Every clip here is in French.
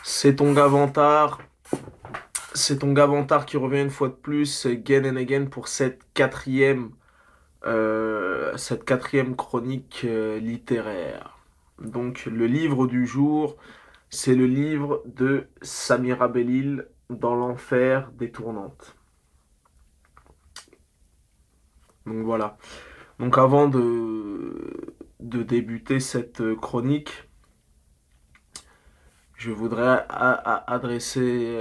C'est ton Gavantar. C'est ton Gavantar qui revient une fois de plus, again and again, pour cette quatrième chronique littéraire. Donc, le livre du jour, c'est le livre de Samira Belil, Dans l'enfer des tournantes. Donc voilà. Donc avant de débuter cette chronique, je voudrais adresser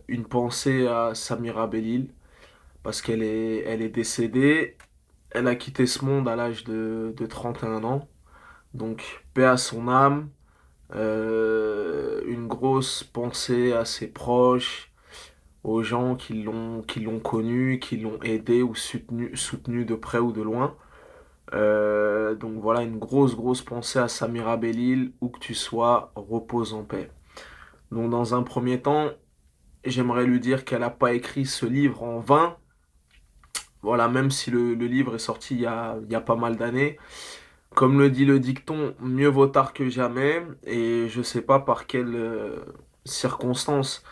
une pensée à Samira Belil parce elle est décédée. Elle a quitté ce monde à l'âge de 31 ans. Donc, paix à son âme. Une grosse pensée à ses proches, aux gens qui l'ont connue, qui l'ont aidé ou soutenu de près ou de loin. Donc voilà, une grosse pensée à Samira Belil, où que tu sois, repose en paix. Donc dans un premier temps, j'aimerais lui dire qu'elle n'a pas écrit ce livre en vain. Voilà, même si le livre est sorti il y a pas mal d'années. Comme le dit le dicton, mieux vaut tard que jamais. Et je sais pas par quelles circonstances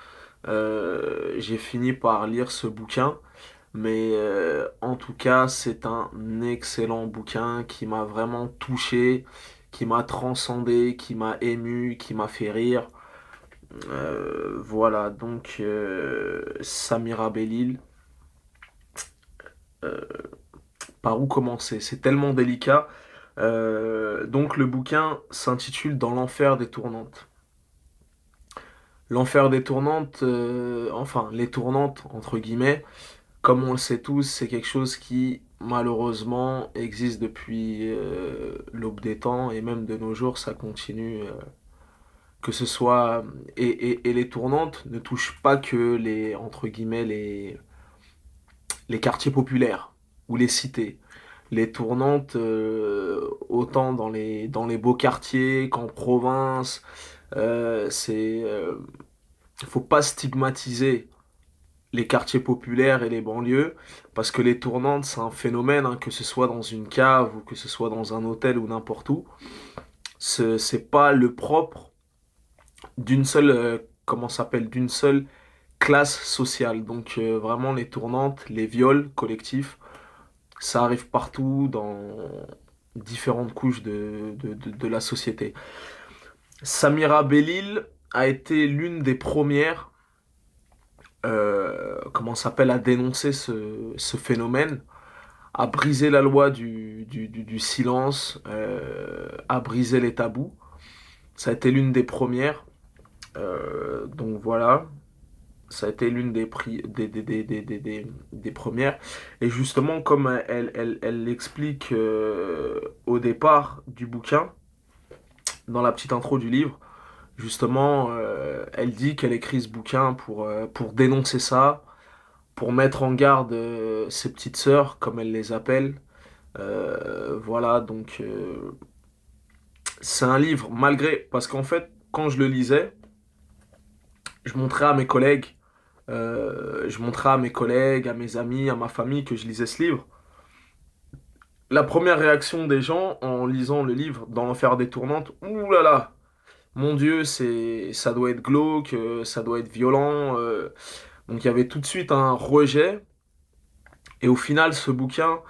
j'ai fini par lire ce bouquin. Mais en tout cas, c'est un excellent bouquin qui m'a vraiment touché, qui m'a transcendé, qui m'a ému, qui m'a fait rire. Voilà, donc Samira Belil, euh, par où commencer? C'est tellement délicat. Donc le bouquin s'intitule Dans l'enfer des tournantes. L'enfer des tournantes, enfin les tournantes entre guillemets, comme on le sait tous, c'est quelque chose qui malheureusement existe depuis l'aube des temps et même de nos jours ça continue. Que ce soit et les tournantes ne touchent pas que les entre guillemets les quartiers populaires ou les cités. Les tournantes, autant dans les beaux quartiers qu'en province, faut pas stigmatiser les quartiers populaires et les banlieues, parce que les tournantes, c'est un phénomène, hein, que ce soit dans une cave ou que ce soit dans un hôtel ou n'importe où. C'est pas le propre d'une seule, comment ça s'appelle, d'une seule classe sociale. Donc vraiment les tournantes, les viols collectifs, ça arrive partout dans différentes couches de la société. Samira Belil a été l'une des premières, comment ça s'appelle, à dénoncer ce phénomène, à briser la loi du silence, à briser les tabous. Ça a été l'une des premières. Donc voilà, ça a été l'une des premières. Et justement, comme elle l'explique au départ du bouquin, dans la petite intro du livre, justement, elle dit qu'elle écrit ce bouquin pour dénoncer ça, pour mettre en garde ses petites sœurs, comme elle les appelle. Voilà, donc c'est un livre, malgré... Parce qu'en fait, quand je le lisais, je montrais à mes collègues, à mes amis, à ma famille que je lisais ce livre. La première réaction des gens en lisant le livre Dans l'enfer des tournantes, ouh là là, mon Dieu, ça doit être glauque, ça doit être violent. Donc il y avait tout de suite un rejet. Et au final, ce bouquin,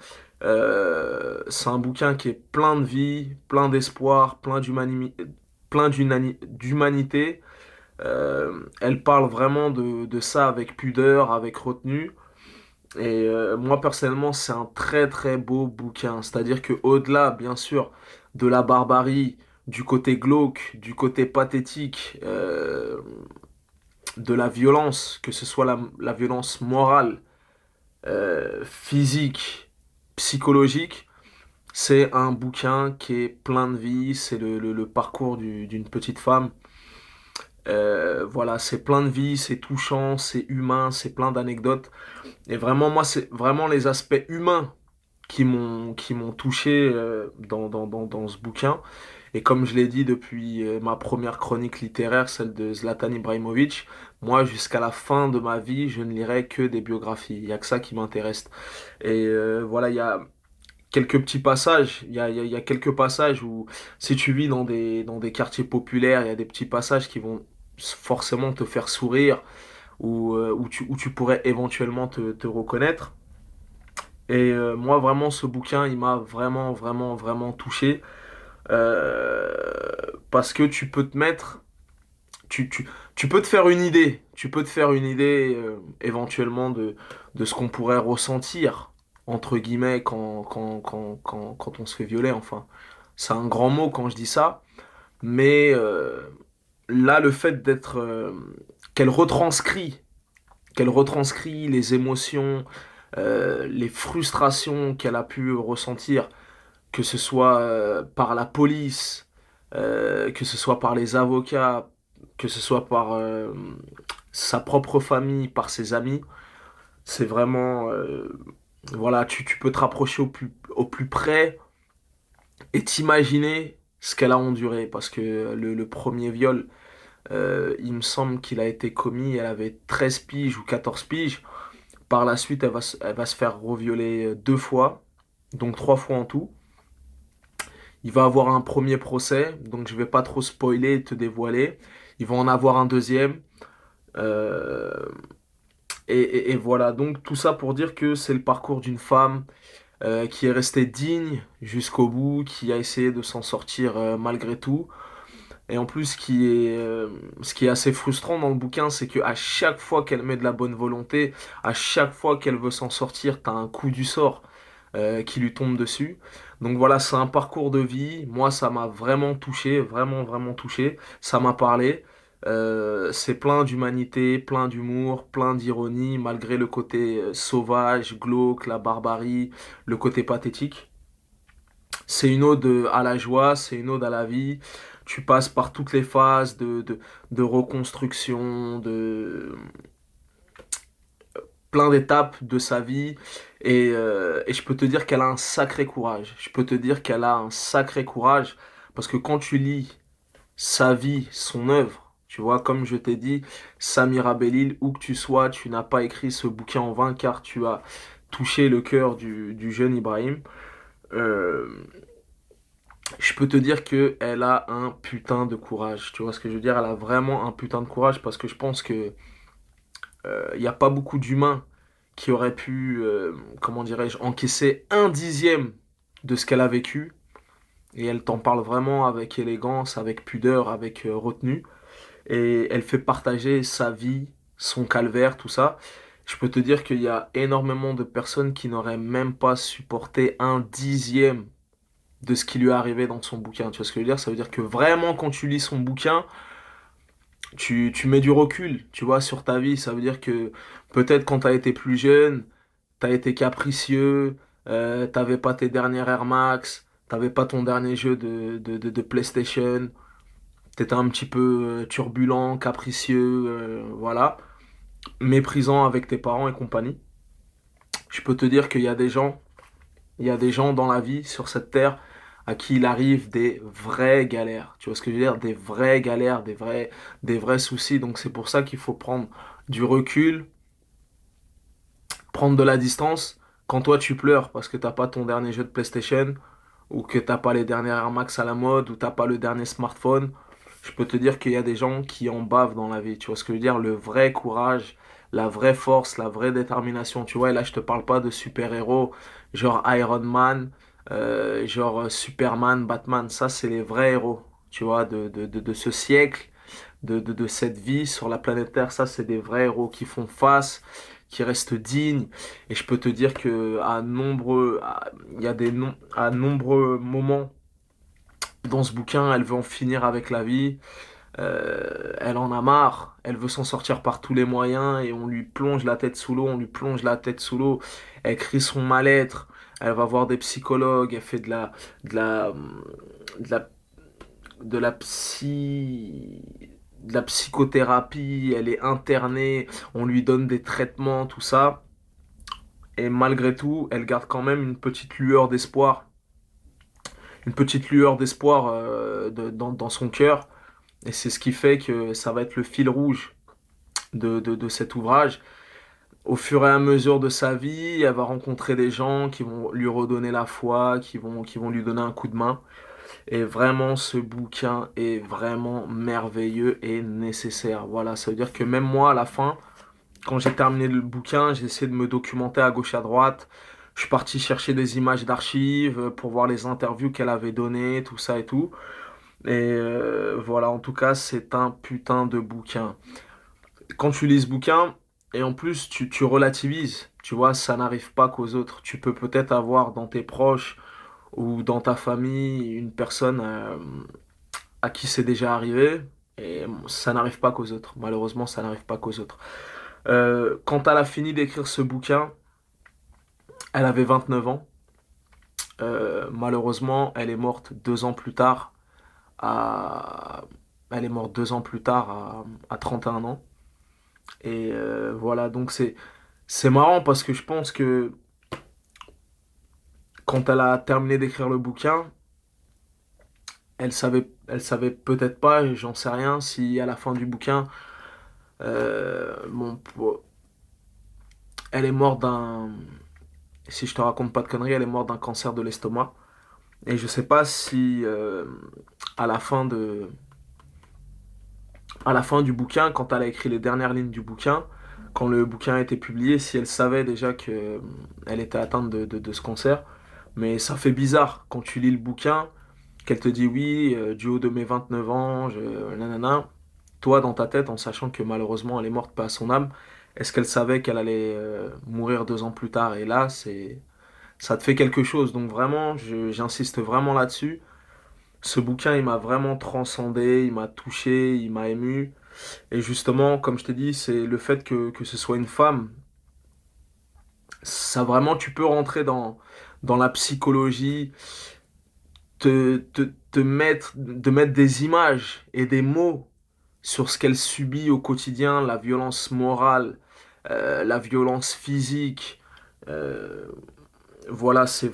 c'est un bouquin qui est plein de vie, plein d'espoir, d'humanité. Elle parle vraiment de ça avec pudeur, avec retenue. Et moi personnellement, c'est un très beau bouquin. C'est-à-dire que au-delà, bien sûr, de la barbarie, du côté glauque, du côté pathétique, de la violence, que ce soit la violence morale, physique, psychologique, c'est un bouquin qui est plein de vie. C'est le parcours d'une petite femme. Voilà, c'est plein de vie, c'est touchant, c'est humain, c'est plein d'anecdotes. Et vraiment, moi, c'est vraiment les aspects humains qui m'ont touché dans ce bouquin. Et comme je l'ai dit depuis ma première chronique littéraire, celle de Zlatan Ibrahimovic, moi, jusqu'à la fin de ma vie, je ne lirai que des biographies. Il n'y a que ça qui m'intéresse. Et voilà, il y a quelques petits passages. Il y a quelques passages où, si tu vis dans des quartiers populaires, il y a des petits passages qui vont forcément te faire sourire où tu pourrais éventuellement te reconnaître. Et moi, vraiment, ce bouquin, il m'a vraiment, vraiment, vraiment touché. Euh, Parce que tu peux te mettre, tu, tu, tu peux te faire une idée. Tu peux te faire une idée éventuellement de ce qu'on pourrait ressentir, entre guillemets, quand on se fait violer. Enfin, c'est un grand mot quand je dis ça. Mais là, le fait qu'elle retranscrit, qu'elle retranscrit les émotions, les frustrations qu'elle a pu ressentir, que ce soit par la police, que ce soit par les avocats, que ce soit par sa propre famille, par ses amis, c'est vraiment, voilà, tu peux te rapprocher au plus près et t'imaginer ce qu'elle a enduré, parce que le premier viol, il me semble qu'il a été commis, elle avait 13 piges ou 14 piges. Par la suite, elle va se faire revioler deux fois, donc trois fois en tout. Il va avoir un premier procès, donc je vais pas trop spoiler et te dévoiler. Il va en avoir un deuxième. euh, et voilà, donc tout ça pour dire que c'est le parcours d'une femme qui est restée digne jusqu'au bout, qui a essayé de s'en sortir malgré tout. Et en plus, ce qui est assez frustrant dans le bouquin, c'est qu'à chaque fois qu'elle met de la bonne volonté, à chaque fois qu'elle veut s'en sortir, t'as un coup du sort qui lui tombe dessus. Donc voilà, c'est un parcours de vie. Moi, ça m'a vraiment touché, vraiment, vraiment touché. Ça m'a parlé. C'est plein d'humanité, plein d'humour, plein d'ironie, malgré le côté sauvage, glauque, la barbarie, le côté pathétique. C'est une ode à la joie, c'est une ode à la vie. Tu passes par toutes les phases de reconstruction, de plein d'étapes de sa vie. Et je peux te dire qu'elle a un sacré courage. Je peux te dire qu'elle a un sacré courage. Parce que quand tu lis sa vie, son œuvre, tu vois, comme je t'ai dit, Samira Belil, où que tu sois, tu n'as pas écrit ce bouquin en vain car tu as touché le cœur du jeune Ibrahim. Euh, je peux te dire que elle a un putain de courage. Tu vois ce que je veux dire? Elle a vraiment un putain de courage parce que je pense que il n'y a pas beaucoup d'humains qui auraient pu, comment dirais-je, encaisser un dixième de ce qu'elle a vécu. Et elle t'en parle vraiment avec élégance, avec pudeur, avec retenue. Et elle fait partager sa vie, son calvaire, tout ça. Je peux te dire qu'il y a énormément de personnes qui n'auraient même pas supporté un dixième de ce qui lui est arrivé dans son bouquin. Tu vois ce que je veux dire? Ça veut dire que vraiment, quand tu lis son bouquin, tu mets du recul, tu vois, sur ta vie. Ça veut dire que peut-être quand tu as été plus jeune, tu as été capricieux, t'avais pas tes dernières Air Max, t'avais pas ton dernier jeu de PlayStation, t'étais un petit peu turbulent, capricieux, voilà, méprisant avec tes parents et compagnie. Je peux te dire qu'il y a des gens, il y a des gens dans la vie, sur cette terre, à qui il arrive des vraies galères. Tu vois ce que je veux dire? Des vraies galères, des vrais soucis. Donc c'est pour ça qu'il faut prendre du recul, prendre de la distance. Quand toi tu pleures parce que t'as pas ton dernier jeu de PlayStation, ou que t'as pas les dernières Air Max à la mode, ou t'as pas le dernier smartphone, je peux te dire qu'il y a des gens qui en bavent dans la vie. Tu vois ce que je veux dire? Le vrai courage, la vraie force, la vraie détermination. Tu vois, et là, je te parle pas de super-héros genre Iron Man, genre Superman, Batman. Ça, c'est les vrais héros, tu vois, de ce siècle, de cette vie sur la planète Terre. Ça, c'est des vrais héros qui font face, qui restent dignes. Et je peux te dire que il y a à nombreux moments dans ce bouquin, elle veut en finir avec la vie. Elle en a marre, elle veut s'en sortir par tous les moyens et on lui plonge la tête sous l'eau, on lui plonge la tête sous l'eau. Elle crie son mal-être, elle va voir des psychologues, elle fait de la, de la, de la psy, de la psychothérapie, elle est internée, on lui donne des traitements, tout ça. Et malgré tout, elle garde quand même une petite lueur d'espoir dans son cœur. Et c'est ce qui fait que ça va être le fil rouge de cet ouvrage. Au fur et à mesure de sa vie, elle va rencontrer des gens qui vont lui redonner la foi, qui vont lui donner un coup de main. Et vraiment, ce bouquin est vraiment merveilleux et nécessaire. Voilà, ça veut dire que même moi, à la fin, quand j'ai terminé le bouquin, j'ai essayé de me documenter à gauche à droite. Je suis parti chercher des images d'archives pour voir les interviews qu'elle avait données, tout ça et tout. Et voilà, en tout cas, c'est un putain de bouquin. Quand tu lis ce bouquin, et en plus tu relativises, tu vois, ça n'arrive pas qu'aux autres. Tu peux peut-être avoir dans tes proches ou dans ta famille une personne à qui c'est déjà arrivé, et ça n'arrive pas qu'aux autres. Malheureusement, ça n'arrive pas qu'aux autres. Quand elle a fini d'écrire ce bouquin, elle avait 29 ans. Malheureusement, elle est morte 2 ans plus tard. À... Elle est morte 2 ans plus tard à 31 ans. Et voilà, donc c'est marrant parce que je pense que quand elle a terminé d'écrire le bouquin, elle savait peut-être pas, et j'en sais rien, si à la fin du bouquin, bon, elle est morte si je te raconte pas de conneries, elle est morte d'un cancer de l'estomac. Et je sais pas si à la fin à la fin du bouquin, quand elle a écrit les dernières lignes du bouquin, quand le bouquin a été publié, si elle savait déjà que elle était atteinte de ce cancer. Mais ça fait bizarre quand tu lis le bouquin, qu'elle te dit oui, du haut de mes 29 ans, nanana. Toi, dans ta tête, en sachant que malheureusement elle est morte, pas à son âme, est-ce qu'elle savait qu'elle allait mourir 2 ans plus tard? Et là, ça te fait quelque chose. Donc vraiment, j'insiste vraiment là-dessus. Ce bouquin, il m'a vraiment transcendé, il m'a touché, il m'a ému. Et justement, comme je t'ai dit, c'est le fait que ce soit une femme. Ça vraiment, tu peux rentrer dans la psychologie, de mettre des images et des mots sur ce qu'elle subit au quotidien, la violence morale, la violence physique. Euh, voilà, c'est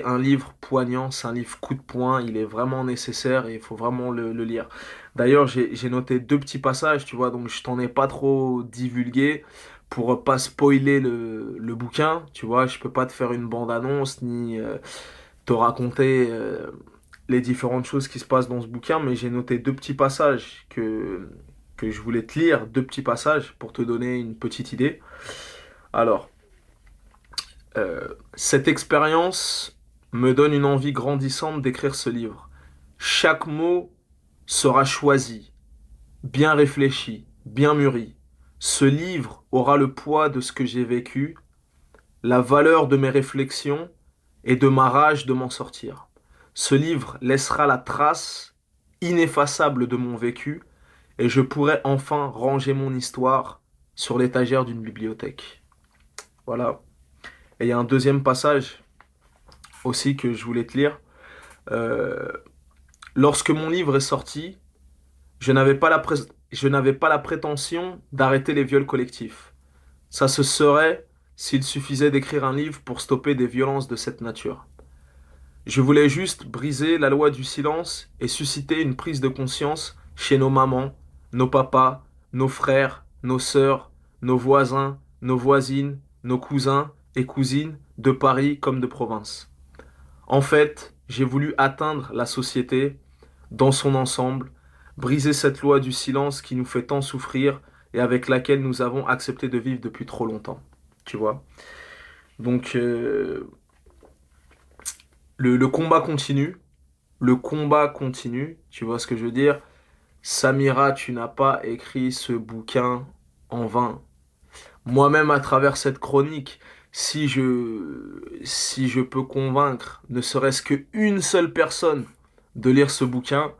un livre poignant, c'est un livre coup de poing, il est vraiment nécessaire et il faut vraiment le lire. D'ailleurs, j'ai noté 2 petits passages, tu vois, donc je t'en ai pas trop divulgué pour pas spoiler le bouquin, tu vois, je peux pas te faire une bande-annonce ni te raconter les différentes choses qui se passent dans ce bouquin, mais j'ai noté 2 petits passages que je voulais te lire, 2 petits passages pour te donner une petite idée. Alors, cette expérience me donne une envie grandissante d'écrire ce livre. Chaque mot sera choisi, bien réfléchi, bien mûri. Ce livre aura le poids de ce que j'ai vécu, la valeur de mes réflexions et de ma rage de m'en sortir. Ce livre laissera la trace ineffaçable de mon vécu et je pourrai enfin ranger mon histoire sur l'étagère d'une bibliothèque. Voilà. Et il y a un deuxième passage aussi que je voulais te lire. Euh, Lorsque mon livre est sorti, je n'avais pas je n'avais pas la prétention d'arrêter les viols collectifs. Ça se serait s'il suffisait d'écrire un livre pour stopper des violences de cette nature. Je voulais juste briser la loi du silence et susciter une prise de conscience chez nos mamans, nos papas, nos frères, nos sœurs, nos voisins, nos voisines, nos cousins et cousines de Paris comme de province. En fait, j'ai voulu atteindre la société dans son ensemble, briser cette loi du silence qui nous fait tant souffrir et avec laquelle nous avons accepté de vivre depuis trop longtemps. Tu vois? Donc, le combat continue. Le combat continue. Tu vois ce que je veux dire? Samira, tu n'as pas écrit ce bouquin en vain. Moi-même, à travers cette chronique, si je peux convaincre ne serait-ce qu'une seule personne de lire ce bouquin,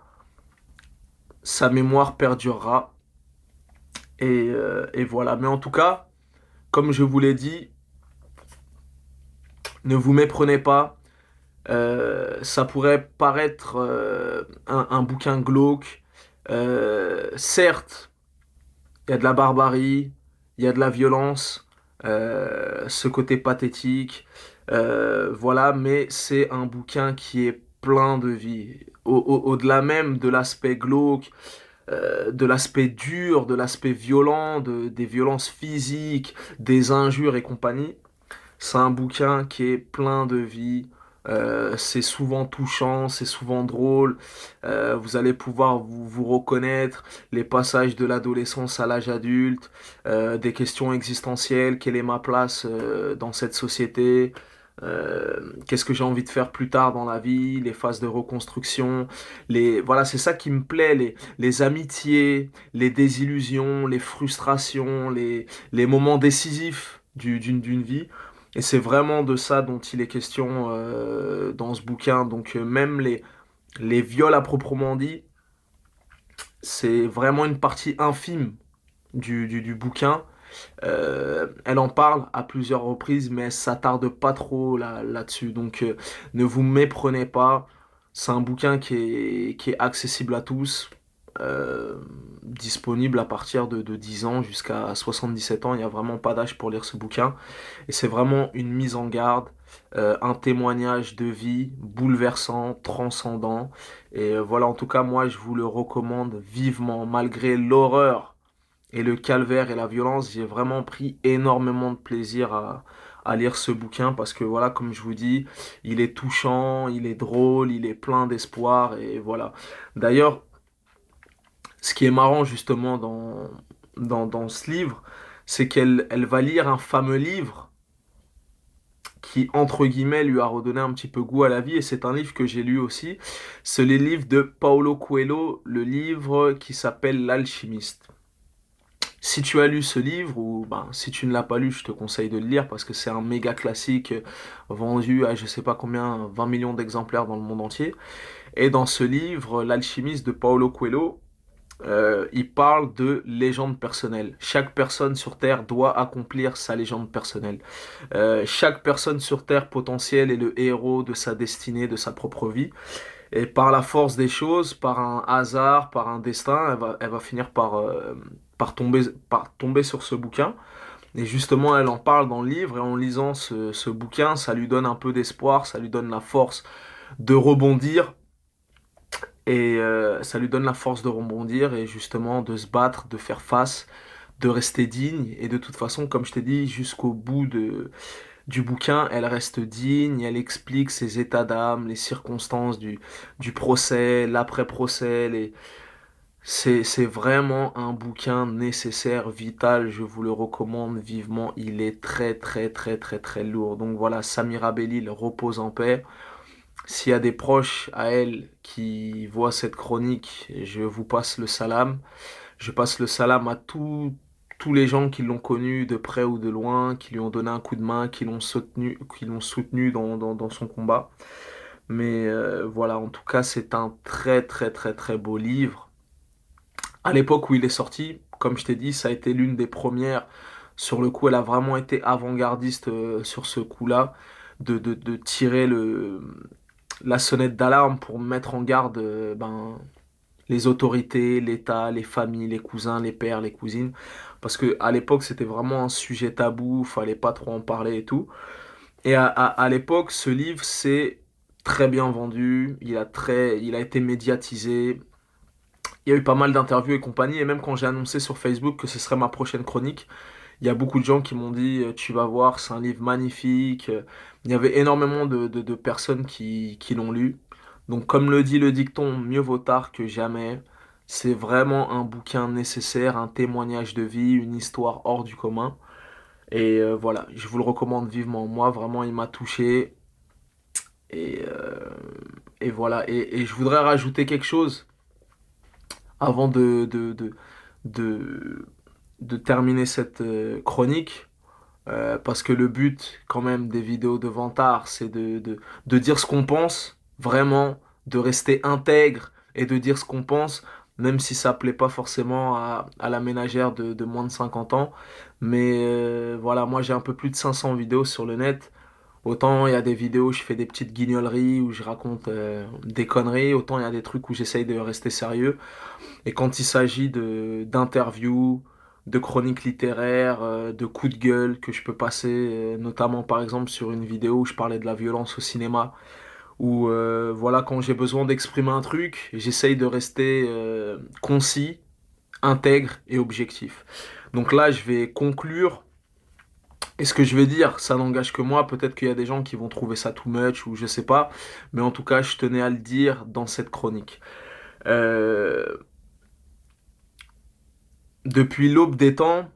sa mémoire perdurera. Et voilà. Mais en tout cas, comme je vous l'ai dit, ne vous méprenez pas. Ça pourrait paraître un bouquin glauque. Certes, il y a de la barbarie, il y a de la violence, ce côté pathétique, voilà, mais c'est un bouquin qui est plein de vie. Au-delà même de l'aspect glauque, de l'aspect dur, de l'aspect violent, des violences physiques, des injures et compagnie, c'est un bouquin qui est plein de vie, C'est souvent touchant, c'est souvent drôle. Vous allez pouvoir vous reconnaître les passages de l'adolescence à l'âge adulte, des questions existentielles. Quelle est ma place dans cette société? Qu'est-ce que j'ai envie de faire plus tard dans la vie? Les phases de reconstruction. Voilà, c'est ça qui me plaît. Les amitiés, les désillusions, les frustrations, les moments décisifs d'une vie. Et c'est vraiment de ça dont il est question dans ce bouquin. Donc même les viols à proprement dit, c'est vraiment une partie infime du bouquin. Elle en parle à plusieurs reprises, mais elle s'attarde pas trop là-dessus. Donc ne vous méprenez pas. C'est un bouquin qui est accessible à tous, disponible à partir de 10 ans jusqu'à 77 ans. Il n'y a vraiment pas d'âge pour lire ce bouquin. Et c'est vraiment une mise en garde, un témoignage de vie bouleversant, transcendant. Et voilà, en tout cas, moi, je vous le recommande vivement, malgré l'horreur et le calvaire et la violence. J'ai vraiment pris énormément de plaisir à lire ce bouquin parce que voilà, comme je vous dis, il est touchant, il est drôle, il est plein d'espoir et voilà. D'ailleurs, ce qui est marrant justement dans ce livre, c'est qu'elle va lire un fameux livre qui, entre guillemets, lui a redonné un petit peu goût à la vie, et c'est un livre que j'ai lu aussi. C'est le livre de Paulo Coelho, le livre qui s'appelle L'Alchimiste. Si tu as lu ce livre, ou ben, si tu ne l'as pas lu, je te conseille de le lire parce que c'est un méga classique vendu à je sais pas combien, 20 millions d'exemplaires dans le monde entier. Et dans ce livre, L'Alchimiste de Paulo Coelho, il parle de légende personnelle. Chaque personne sur Terre doit accomplir sa légende personnelle. Chaque personne sur Terre potentielle est le héros de sa destinée, de sa propre vie. Et par la force des choses, par un hasard, par un destin, elle va finir par tomber sur ce bouquin. Et justement, elle en parle dans le livre. Et en lisant ce bouquin, ça lui donne un peu d'espoir, ça lui donne la force de rebondir. Et ça lui donne la force de rebondir et justement de se battre, de faire face, de rester digne. Et de toute façon, comme je t'ai dit, jusqu'au bout du bouquin, elle reste digne, elle explique ses états d'âme, les circonstances du procès, l'après-procès. C'est vraiment un bouquin nécessaire, vital, je vous le recommande vivement. Il est très très très très très lourd. Donc voilà, Samira Belil repose en paix. S'il y a des proches à elle qui voient cette chronique, je vous passe le salam. Je passe le salam à tous les gens qui l'ont connu de près ou de loin, qui lui ont donné un coup de main, qui l'ont soutenu dans son combat. Mais voilà, en tout cas, c'est un très très très très beau livre. À l'époque où il est sorti, comme je t'ai dit, ça a été l'une des premières. Sur le coup, elle a vraiment été avant-gardiste sur ce coup-là, de tirer la sonnette d'alarme pour mettre en garde les autorités, l'État, les familles, les cousins, les pères, les cousines. Parce que à l'époque, c'était vraiment un sujet tabou, fallait pas trop en parler et tout. Et à l'époque, ce livre s'est très bien vendu, il a été médiatisé, il y a eu pas mal d'interviews et compagnie, et même quand j'ai annoncé sur Facebook que ce serait ma prochaine chronique, il y a beaucoup de gens qui m'ont dit, tu vas voir, c'est un livre magnifique. Il y avait énormément de personnes qui l'ont lu. Donc comme le dit le dicton, mieux vaut tard que jamais. C'est vraiment un bouquin nécessaire, un témoignage de vie, une histoire hors du commun. Et voilà, je vous le recommande vivement. Moi, vraiment, il m'a touché. Et, euh, et voilà. Et je voudrais rajouter quelque chose avant de, de terminer cette chronique. Parce que le but, quand même, des vidéos de Vantard, c'est de dire ce qu'on pense, vraiment, de rester intègre et de dire ce qu'on pense, même si ça plaît pas forcément à la ménagère de moins de 50 ans. Mais voilà, moi j'ai un peu plus de 500 vidéos sur le net. Autant il y a des vidéos où je fais des petites guignoleries, où je raconte des conneries, autant il y a des trucs où j'essaye de rester sérieux. Et quand il s'agit d'interviews, de chroniques littéraires, de coups de gueule que je peux passer, notamment par exemple sur une vidéo où je parlais de la violence au cinéma, où voilà, quand j'ai besoin d'exprimer un truc, j'essaye de rester concis, intègre et objectif. Donc là, je vais conclure Et ce que je vais dire, ça n'engage que moi. Peut-être qu'il y a des gens qui vont trouver ça too much ou je sais pas. Mais en tout cas, je tenais à le dire dans cette chronique. Euh, Depuis l'aube des temps,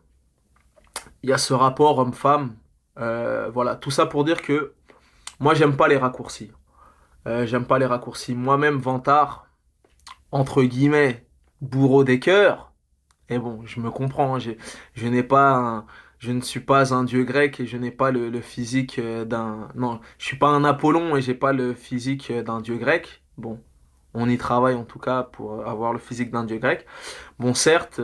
il y a ce rapport homme-femme. Voilà, tout ça pour dire que moi, j'aime pas les raccourcis. J'aime pas les raccourcis. Moi-même, vantard, entre guillemets, bourreau des cœurs. Et bon, je me comprends, hein, je n'ai pas je ne suis pas un dieu grec et je n'ai pas le physique d'un... Non, je suis pas un Apollon et j'ai pas le physique d'un dieu grec. Bon, on y travaille en tout cas pour avoir le physique d'un dieu grec. Bon, certes,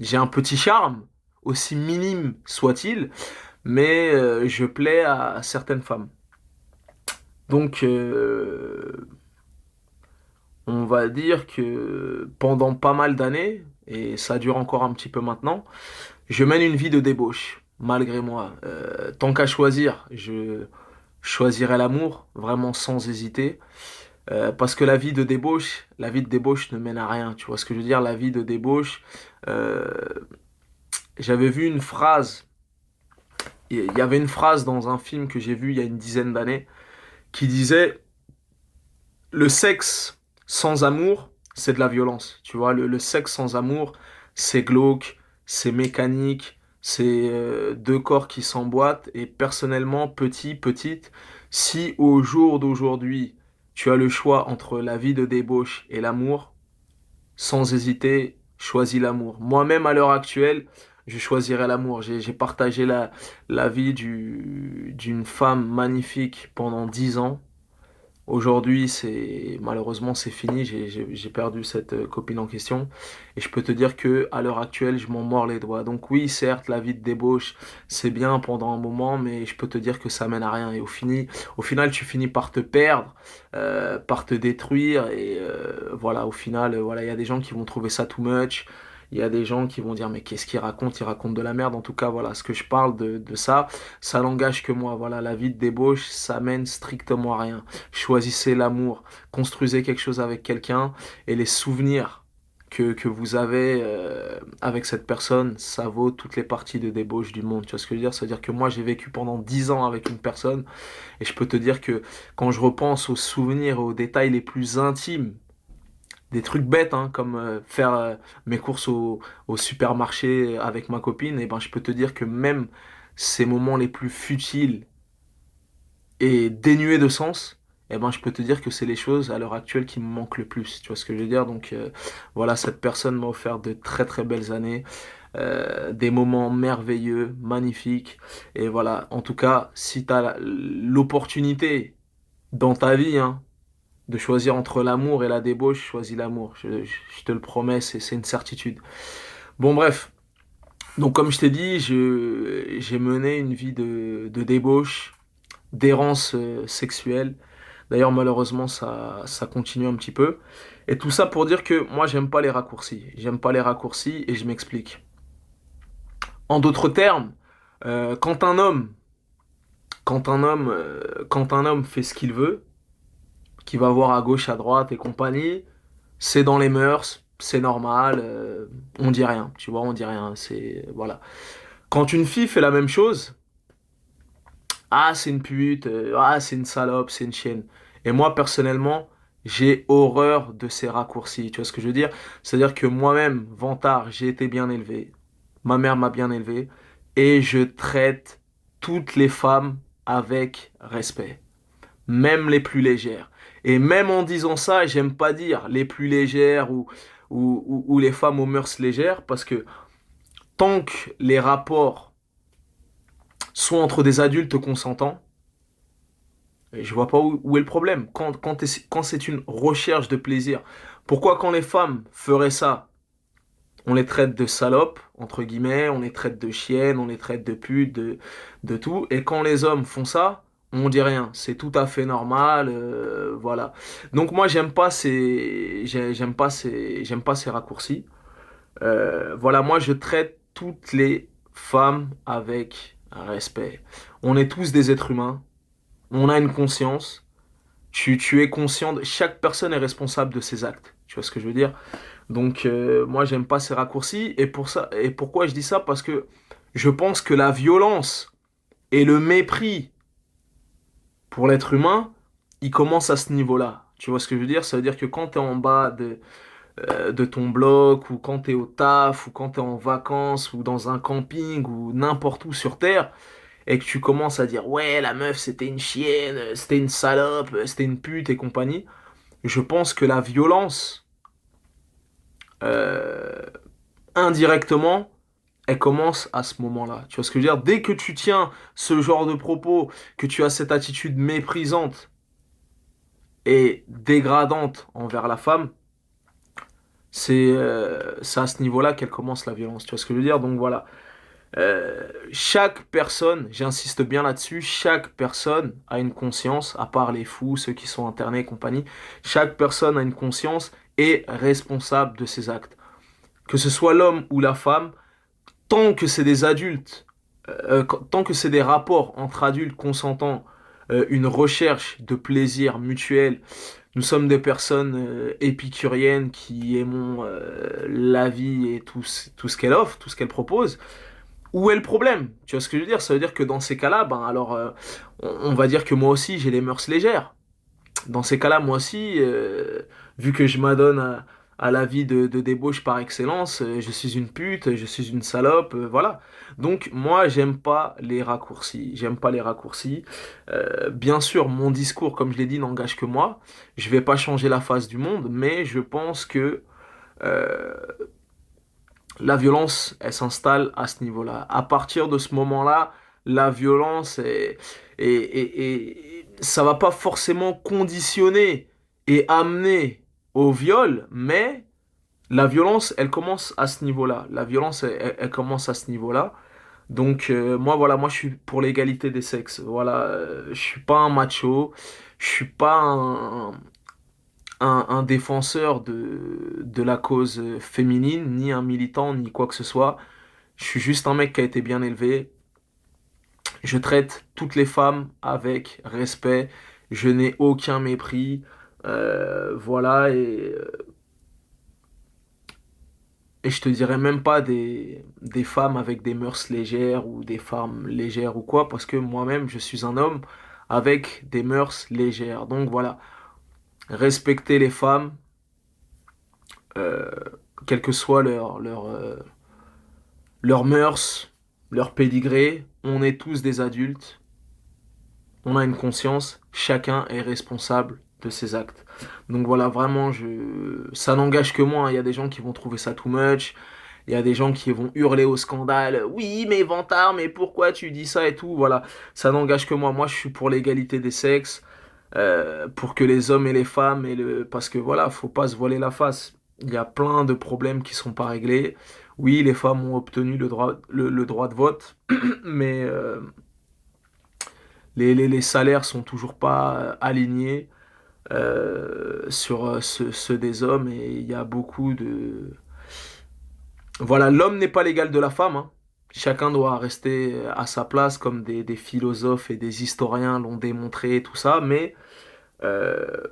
j'ai un petit charme, aussi minime soit-il, mais je plais à certaines femmes. Donc, on va dire que pendant pas mal d'années, et ça dure encore un petit peu maintenant, je mène une vie de débauche, malgré moi. Tant qu'à choisir, je choisirais l'amour, vraiment sans hésiter. Parce que la vie de débauche ne mène à rien. Tu vois ce que je veux dire? La vie de débauche. euh, J'avais vu une phrase. Il y avait une phrase dans un film que j'ai vu il y a une dizaine d'années qui disait le sexe sans amour, c'est de la violence. Tu vois, le sexe sans amour, c'est glauque, c'est mécanique, c'est deux corps qui s'emboîtent. Et personnellement, petite, si au jour d'aujourd'hui, tu as le choix entre la vie de débauche et l'amour, sans hésiter, choisis l'amour. Moi-même, à l'heure actuelle, je choisirais l'amour. J'ai partagé la vie d'une femme magnifique pendant 10 ans. Aujourd'hui, malheureusement c'est fini. J'ai perdu cette copine en question et je peux te dire que à l'heure actuelle, je m'en mords les doigts. Donc oui, certes, la vie de débauche, c'est bien pendant un moment, mais je peux te dire que ça mène à rien. Et au final, tu finis par te perdre, par te détruire et voilà. Au final, voilà, il y a des gens qui vont trouver ça too much. Il y a des gens qui vont dire mais qu'est-ce qu'il raconte? Il raconte de la merde. En tout cas, voilà, ce que je parle de ça, ça n'engage que moi. Voilà, la vie de débauche, ça mène strictement à rien. Choisissez l'amour, construisez quelque chose avec quelqu'un et les souvenirs que vous avez avec cette personne, ça vaut toutes les parties de débauche du monde. Tu vois ce que je veux dire? C'est-à-dire que moi, j'ai vécu pendant 10 ans avec une personne et je peux te dire que quand je repense aux souvenirs et aux détails les plus intimes, des trucs bêtes, hein, comme faire mes courses au supermarché avec ma copine, et ben, je peux te dire que même ces moments les plus futiles et dénué de sens, eh ben, je peux te dire que c'est les choses à l'heure actuelle qui me manquent le plus. Tu vois ce que je veux dire? Donc voilà, cette personne m'a offert de très très belles années, des moments merveilleux, magnifiques. Et voilà, en tout cas, si tu as l'opportunité dans ta vie, hein, de choisir entre l'amour et la débauche, choisis l'amour. Je te le promets, c'est une certitude. Bon, bref. Donc, comme je t'ai dit, j'ai mené une vie de débauche, d'errance sexuelle. D'ailleurs, malheureusement, ça continue un petit peu. Et tout ça pour dire que moi, j'aime pas les raccourcis. J'aime pas les raccourcis et je m'explique. En d'autres termes, euh, quand un homme, quand un homme fait ce qu'il veut, qu'il va voir à gauche, à droite et compagnie, c'est dans les mœurs, c'est normal, on dit rien, tu vois, on dit rien, c'est, voilà. Quand une fille fait la même chose, ah, c'est une pute, ah, c'est une salope, c'est une chienne. Et moi, personnellement, j'ai horreur de ces raccourcis. Tu vois ce que je veux dire? C'est-à-dire que moi-même, vantard, j'ai été bien élevé. Ma mère m'a bien élevé. Et je traite toutes les femmes avec respect. Même les plus légères. Et même en disant ça, j'aime pas dire les plus légères ou les femmes aux mœurs légères, parce que tant que les rapports sont entre des adultes consentants, et je vois pas où est le problème. Quand c'est une recherche de plaisir, pourquoi quand les femmes feraient ça, on les traite de salopes, entre guillemets, on les traite de chiennes, on les traite de putes, de tout, et quand les hommes font ça, on dit rien. C'est tout à fait normal, voilà. Donc moi, j'aime pas ces raccourcis. Voilà, moi, je traite toutes les femmes avec respect. On est tous des êtres humains, on a une conscience. Tu es conscient, chaque personne est responsable de ses actes. Tu vois ce que je veux dire? Donc moi j'aime pas ces raccourcis et pour ça et pourquoi je dis ça? Parce que Je pense que la violence et le mépris pour l'être humain, il commence à ce niveau-là. Tu vois ce que je veux dire? Ça veut dire que quand tu es en bas de ton bloc, ou quand tu es au taf, ou quand tu es en vacances, ou dans un camping, ou n'importe où sur Terre, et que tu commences à dire, ouais, la meuf, c'était une chienne, c'était une salope, c'était une pute et compagnie, je pense que la violence, euh, indirectement, elle commence à ce moment-là. Tu vois ce que je veux dire? Dès que tu tiens ce genre de propos, que tu as cette attitude méprisante et dégradante envers la femme, c'est à ce niveau-là qu'elle commence la violence. Tu vois ce que je veux dire? Donc voilà. Chaque personne, j'insiste bien là-dessus, chaque personne a une conscience, à part les fous, ceux qui sont internés et compagnie, chaque personne a une conscience et est responsable de ses actes. Que ce soit l'homme ou la femme, tant que c'est des adultes, tant que c'est des rapports entre adultes consentants, une recherche de plaisir mutuel, nous sommes des personnes épicuriennes qui aimons la vie et tout ce qu'elle offre, tout ce qu'elle propose. Où est le problème? Tu vois ce que je veux dire? Ça veut dire que dans ces cas-là, ben alors, on va dire que moi aussi j'ai les mœurs légères. Dans ces cas-là, moi aussi, vu que je m'adonne à la vie de débauche par excellence, je suis une pute, je suis une salope, voilà. Donc moi, j'aime pas les raccourcis. J'aime pas les raccourcis. Bien sûr, mon discours, comme je l'ai dit, n'engage que moi. Je vais pas changer la face du monde, mais je pense que euh, la violence, elle s'installe à ce niveau-là. À partir de ce moment-là, la violence ça va pas forcément conditionner et amener au viol, mais la violence, elle commence à ce niveau-là. La violence, elle commence à ce niveau-là. Donc moi, voilà, moi je suis pour l'égalité des sexes. Voilà, je suis pas un macho, je suis pas un défenseur de la cause féminine, ni un militant, ni quoi que ce soit. Je suis juste un mec qui a été bien élevé. Je traite toutes les femmes avec respect. Je n'ai aucun mépris. Voilà. Et je te dirais même pas des femmes avec des mœurs légères ou des femmes légères ou quoi, parce que moi-même, je suis un homme avec des mœurs légères. Donc voilà. Respecter les femmes, euh, quelles que soient leurs mœurs, leur pédigré. On est tous des adultes. On a une conscience, chacun est responsable de ses actes. Donc voilà, vraiment, ça n'engage que moi, hein. Il y a des gens qui vont trouver ça too much, il y a des gens qui vont hurler au scandale, oui, mais Vantard, mais pourquoi tu dis ça et tout, voilà, ça n'engage que moi. Moi, je suis pour l'égalité des sexes, pour que les hommes et les femmes, parce que voilà, faut pas se voiler la face. Il y a plein de problèmes qui sont pas réglés. Oui, les femmes ont obtenu le droit de vote, mais les salaires sont toujours pas alignés sur ceux des hommes, et il y a beaucoup de... Voilà, l'homme n'est pas l'égal de la femme, hein. Chacun doit rester à sa place, comme des philosophes et des historiens l'ont démontré, et tout ça, mais euh,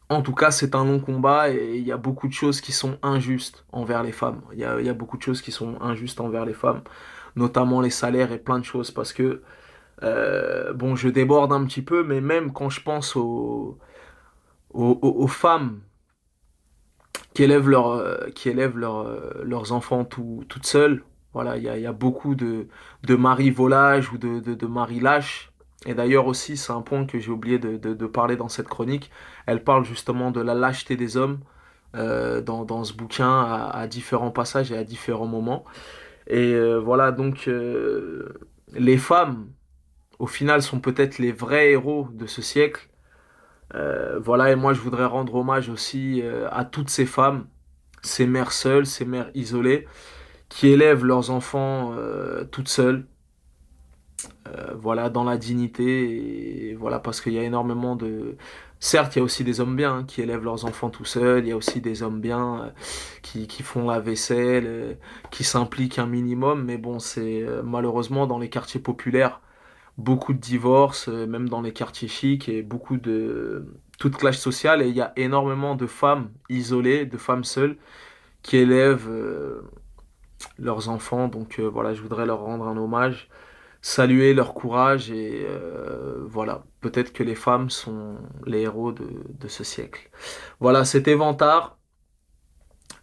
en tout cas, c'est un long combat et il y a beaucoup de choses qui sont injustes envers les femmes. Il y a beaucoup de choses qui sont injustes envers les femmes, notamment les salaires et plein de choses, parce que bon, je déborde un petit peu, mais même quand je pense aux femmes qui élèvent leurs enfants toutes seules, voilà, il y a beaucoup de maris volages ou de maris lâches. Et d'ailleurs aussi, c'est un point que j'ai oublié de parler dans cette chronique. Elle parle justement de la lâcheté des hommes dans ce bouquin à différents passages et à différents moments. Et voilà, donc les femmes, au final, sont peut-être les vrais héros de ce siècle. Voilà, et moi je voudrais rendre hommage aussi à toutes ces femmes, ces mères seules, ces mères isolées, qui élèvent leurs enfants toutes seules, voilà, dans la dignité, et voilà, parce qu'il y a énormément de... Certes, il y a aussi des hommes bien hein, qui élèvent leurs enfants tout seuls, il y a aussi des hommes bien qui font la vaisselle, qui s'impliquent un minimum, mais bon, c'est malheureusement dans les quartiers populaires, beaucoup de divorces, même dans les quartiers chics, et beaucoup de toute classe sociale, et il y a énormément de femmes isolées, de femmes seules, qui élèvent leurs enfants. Donc voilà, je voudrais leur rendre un hommage, saluer leur courage et voilà, peut-être que les femmes sont les héros de ce siècle. Voilà, c'était Vantard.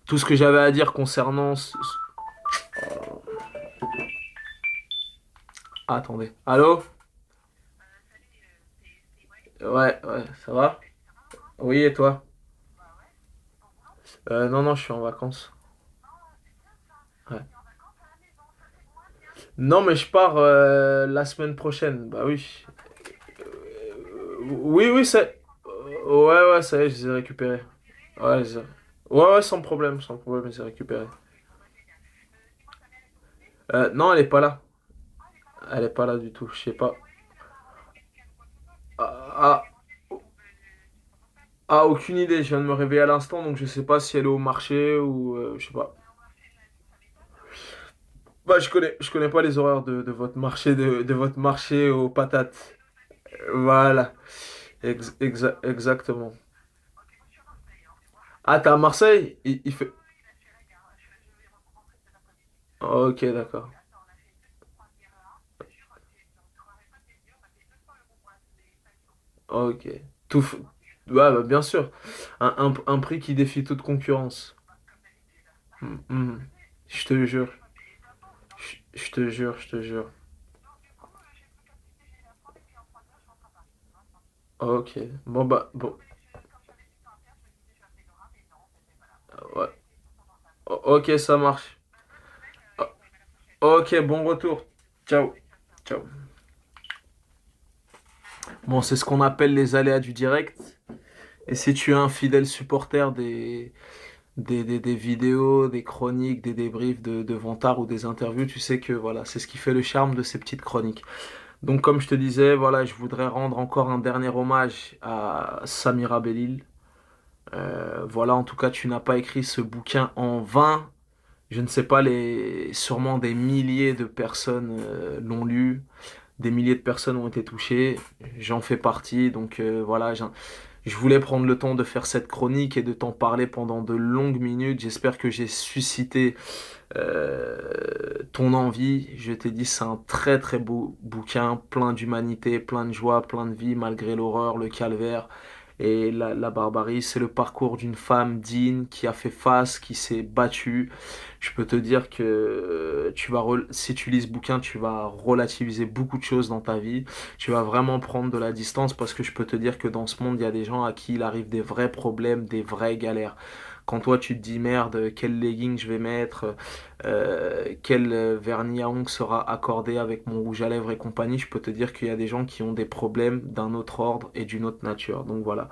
Tout ce que j'avais à dire concernant... Ah, attendez. Allô? Ouais, ouais, ça va? Oui, et toi? Non, non, je suis en vacances. Ouais. Non, mais je pars la semaine prochaine. Bah oui. Oui, oui, c'est... Ouais, ouais, ça y est, je les ai récupérés. Ouais, ouais, ouais, sans problème, je les ai récupérés. Non, elle est pas là. Elle est pas là du tout, je sais pas. Ah, aucune idée, je viens de me réveiller à l'instant, donc je sais pas si elle est au marché ou... je sais pas. Bah, je connais pas les horaires de votre marché, de votre marché aux patates. Voilà, exactement. Ah, t'es à Marseille? Il fait... Ok, d'accord. Ok. Tout... Ouais, bah, bien sûr. Un prix qui défie toute concurrence. Mhm. Je te jure. Je te jure, je te jure. Ok. Bon, bah, bon. Ouais. Ok, ça marche. Ok, bon retour. Ciao. Ciao. Bon, c'est ce qu'on appelle les aléas du direct. Et si tu es un fidèle supporter des vidéos, des chroniques, des débriefs de Vantard ou des interviews, tu sais que voilà, c'est ce qui fait le charme de ces petites chroniques. Donc, comme je te disais, voilà, je voudrais rendre encore un dernier hommage à Samira Belil. Voilà, en tout cas, tu n'as pas écrit ce bouquin en vain. Je ne sais pas, sûrement des milliers de personnes l'ont lu, des milliers de personnes ont été touchées. J'en fais partie, donc voilà, je voulais prendre le temps de faire cette chronique et de t'en parler pendant de longues minutes. J'espère que j'ai suscité ton envie. Je t'ai dit, c'est un très très beau bouquin, plein d'humanité, plein de joie, plein de vie, malgré l'horreur, le calvaire et la barbarie. C'est le parcours d'une femme digne qui a fait face, qui s'est battue. Je peux te dire que si tu lis ce bouquin, tu vas relativiser beaucoup de choses dans ta vie. Tu vas vraiment prendre de la distance parce que je peux te dire que dans ce monde, il y a des gens à qui il arrive des vrais problèmes, des vraies galères. Quand toi tu te dis merde, quel legging je vais mettre, quel vernis à ongles sera accordé avec mon rouge à lèvres et compagnie, je peux te dire qu'il y a des gens qui ont des problèmes d'un autre ordre et d'une autre nature. Donc voilà.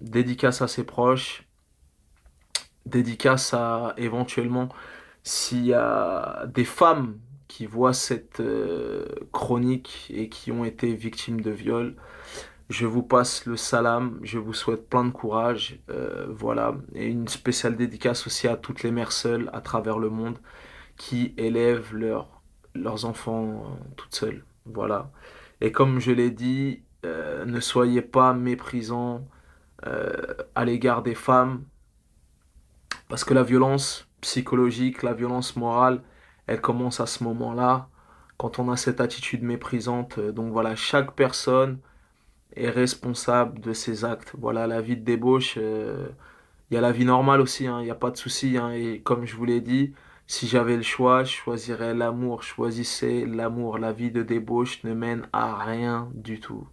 Dédicace à ses proches, dédicace à éventuellement s'il y a des femmes qui voient cette chronique et qui ont été victimes de viol, je vous passe le salam, je vous souhaite plein de courage, voilà. Et une spéciale dédicace aussi à toutes les mères seules à travers le monde qui élèvent leurs enfants toutes seules, voilà. Et comme je l'ai dit, ne soyez pas méprisants à l'égard des femmes, parce que la violence psychologique, la violence morale, elle commence à ce moment-là, quand on a cette attitude méprisante. Donc voilà, chaque personne est responsable de ses actes. Voilà, la vie de débauche, il y a la vie normale aussi, hein, il n'y a pas de souci, hein. Et comme je vous l'ai dit, si j'avais le choix, je choisirais l'amour. Choisissez l'amour. La vie de débauche ne mène à rien du tout.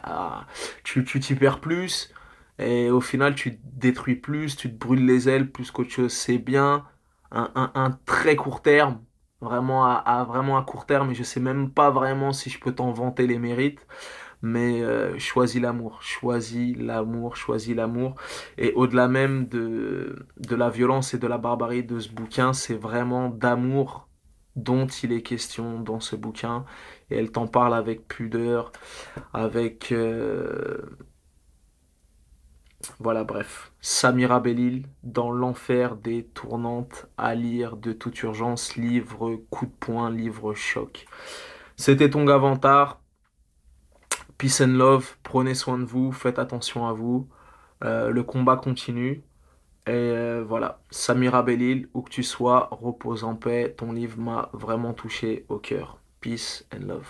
Ah, tu t'y perds plus et au final tu te détruis plus, tu te brûles les ailes plus qu'autre chose. C'est bien un très court terme, vraiment vraiment à court terme, et je sais même pas vraiment si je peux t'en vanter les mérites, mais choisis l'amour, choisis l'amour, choisis l'amour. Et au-delà même de la violence et de la barbarie de ce bouquin, c'est vraiment d'amour dont il est question dans ce bouquin, et elle t'en parle avec pudeur, avec voilà, bref, Samira Belil dans l'enfer des tournantes à lire de toute urgence, livre coup de poing, livre choc. C'était ton Gavantar, peace and love, prenez soin de vous, faites attention à vous. Le combat continue. Et voilà, Samira Belil, où que tu sois, repose en paix. Ton livre m'a vraiment touché au cœur. Peace and love.